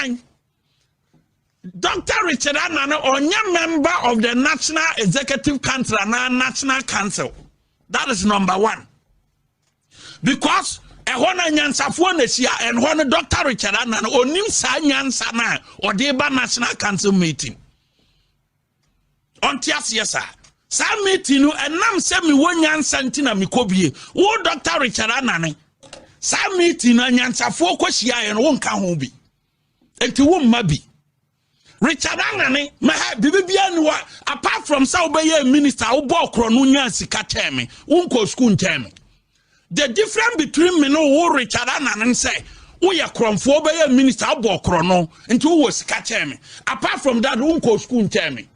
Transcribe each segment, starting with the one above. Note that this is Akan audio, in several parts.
Why? Dr. Richard Annan onye member of the National Executive Council and National Council. That is number one. Because ehona nyansafo na sia ehona Dr. Richard Annan onim sa nyansa na odeba National Council meeting. Ontias yesa. Sa meeting no enam se mi wo nyansa ntina mikobie. Wo Dr. Richard Annan. Sa meeting na nyansafo kwahia ye no wonka ho bi. Enti wo mmabi. Richard Annan bibia ni wa apart from sa obeye minister wo bo okro no nyansi ka teme. Wonko school nteme. The difference between me no Richard Annan say we are cromfo obeye minister wo okro no enti wo sika teme. Apart from that wonko school nteme.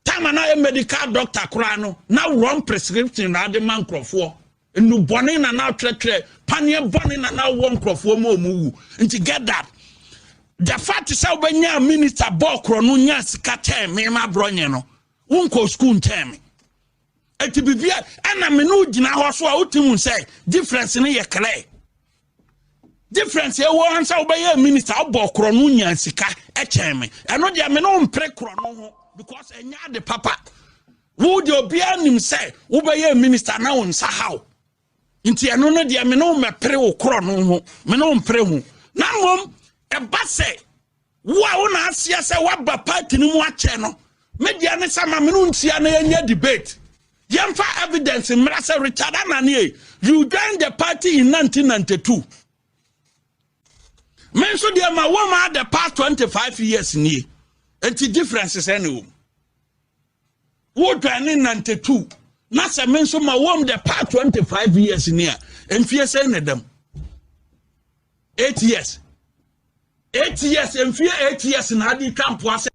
Time na medical doctor kura no na wrong prescription na de man crofo. Enu bone na na tretre panie bone na won crofo mo mu nti get that. The fact is how benya minister bokro no nya sika tem me ma bronye no wonko school tem eti bibia ana me no gina ho so a utimu say difference ne ye clear difference e wo ansa obeye minister bokro no nya sika e cheme eno dia me no mpre kro no ho because enya de papa wo de obia nim say obeye minister na won sa how nti eno no dia me no mepre wo kro no ho me no mpre ho na mom eba se wa na asia se wa ba party ni mu ache no media ne sama me no ntia na enya debate yemfa evidence mra se Richard Annan you joined the party in 1992 men so dia ma wo ma the past 25 years ni enti differences any wo join in 92 na se men so ma wo the past 25 years ni a emfie se ne dem 8 years 8 years and 8 years in Hadi Camp was